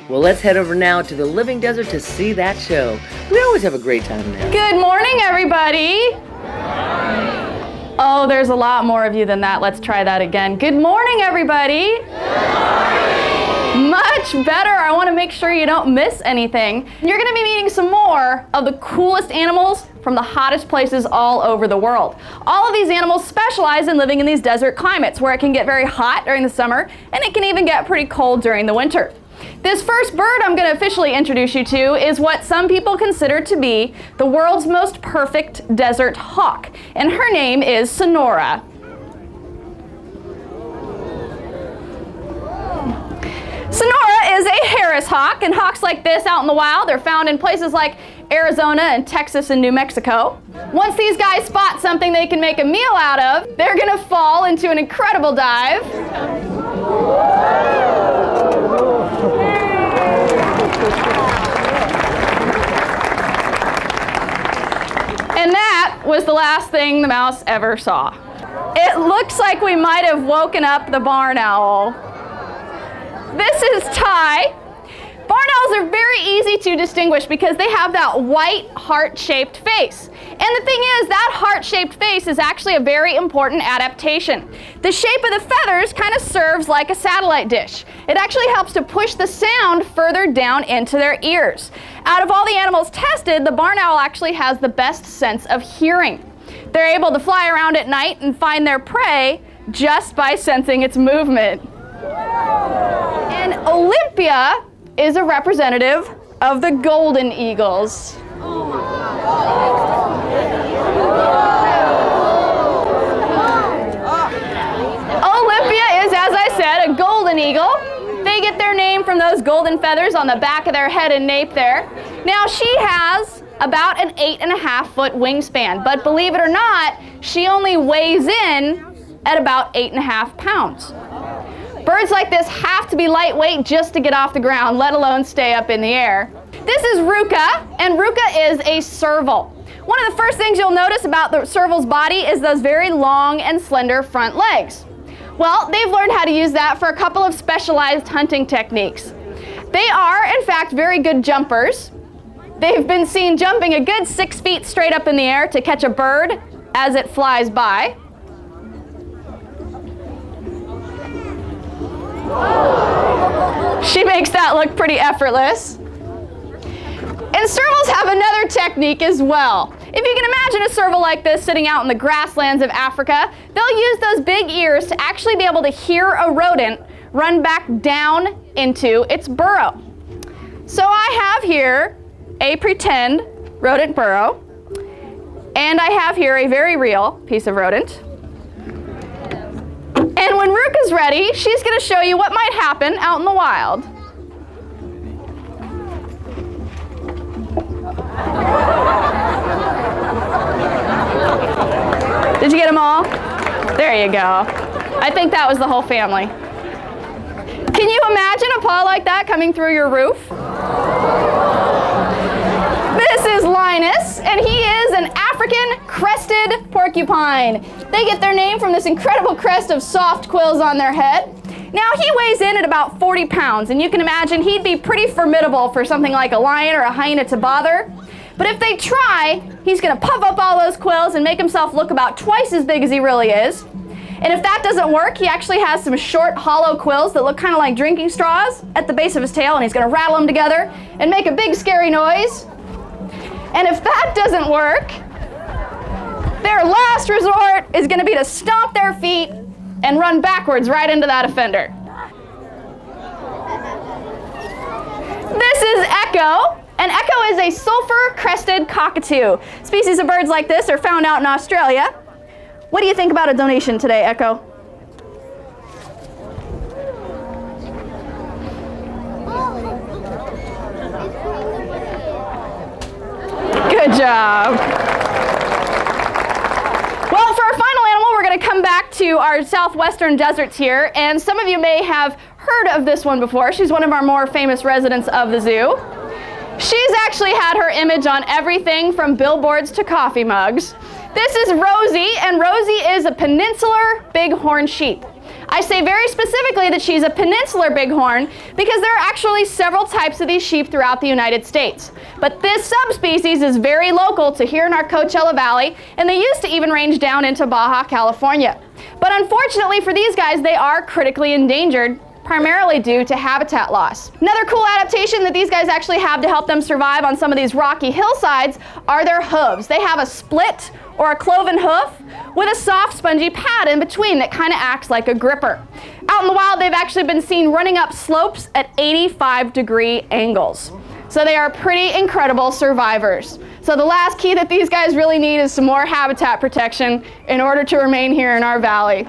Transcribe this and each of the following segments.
Well, let's head over now to the Living Desert to see that show. We always have a great time there. Good morning, everybody. Oh, there's a lot more of you than that. Let's try that again. Good morning, everybody. Good morning. Much better. I want to make sure you don't miss anything. You're going to be meeting some more of the coolest animals from the hottest places all over the world. All of these animals specialize in living in these desert climates where it can get very hot during the summer and it can even get pretty cold during the winter. This first bird I'm going to officially introduce you to is what some people consider to be the world's most perfect desert hawk, and her name is Sonora. Sonora is a Harris hawk, and hawks like this out in the wild are found in places like Arizona and Texas and New Mexico. Once these guys spot something they can make a meal out of, they're going to fall into an incredible dive. And that was the last thing the mouse ever saw. It looks like we might have woken up the barn owl. This is Ty. Barn owls are very easy to distinguish because they have that white heart-shaped face. And the thing is, that heart-shaped face is actually a very important adaptation. The shape of the feathers kind of serves like a satellite dish. It actually helps to push the sound further down into their ears. Out of all the animals tested, the barn owl actually has the best sense of hearing. They're able to fly around at night and find their prey just by sensing its movement. And Olympia is a representative of the golden eagles. Olympia is, as I said, a golden eagle. They get their name from those golden feathers on the back of their head and nape there. Now she has about an 8.5-foot wingspan, but believe it or not, she only weighs in at about 8.5 pounds. Birds like this have to be lightweight just to get off the ground, let alone stay up in the air. This is Ruka, and Ruka is a serval. One of the first things you'll notice about the serval's body is those very long and slender front legs. Well, they've learned how to use that for a couple of specialized hunting techniques. They are, in fact, very good jumpers. They've been seen jumping a good 6 feet straight up in the air to catch a bird as it flies by. She makes that look pretty effortless. And servals have another technique as well. If you can imagine a serval like this sitting out in the grasslands of Africa, they'll use those big ears to actually be able to hear a rodent run back down into its burrow. So I have here a pretend rodent burrow, and I have here a very real piece of rodent. And when Ruka's ready, she's going to show you what might happen out in the wild. Did you get them all? There you go. I think that was the whole family. Can you imagine a paw like that coming through your roof? This is Linus, and he is an African crested porcupine. They get their name from this incredible crest of soft quills on their head. Now, he weighs in at about 40 pounds, and you can imagine he'd be pretty formidable for something like a lion or a hyena to bother. But if they try, he's going to puff up all those quills and make himself look about twice as big as he really is. And if that doesn't work, he actually has some short, hollow quills that look kind of like drinking straws at the base of his tail, and he's going to rattle them together and make a big, scary noise. And if that doesn't work, their last resort is going to be to stomp their feet and run backwards right into that offender. This is Echo. And Echo is a sulfur-crested cockatoo. Species of birds like this are found out in Australia. What do you think about a donation today, Echo? Good job. Well, for our final animal, we're going to come back to our southwestern deserts here, and some of you may have heard of this one before. She's one of our more famous residents of the zoo. She's actually had her image on everything from billboards to coffee mugs. This is Rosie, and Rosie is a peninsular bighorn sheep. I say very specifically that she's a peninsular bighorn because there are actually several types of these sheep throughout the United States. But this subspecies is very local to here in our Coachella Valley, and they used to even range down into Baja California. But unfortunately for these guys, they are critically endangered, primarily due to habitat loss. Another cool adaptation that these guys actually have to help them survive on some of these rocky hillsides are their hooves. They have a split or a cloven hoof with a soft spongy pad in between that kind of acts like a gripper. Out in the wild, they've actually been seen running up slopes at 85-degree angles. So they are pretty incredible survivors. So the last key that these guys really need is some more habitat protection in order to remain here in our valley.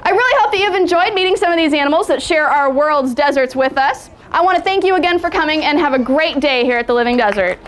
I really hope that you've enjoyed meeting some of these animals that share our world's deserts with us. I want to thank you again for coming and have a great day here at the Living Desert.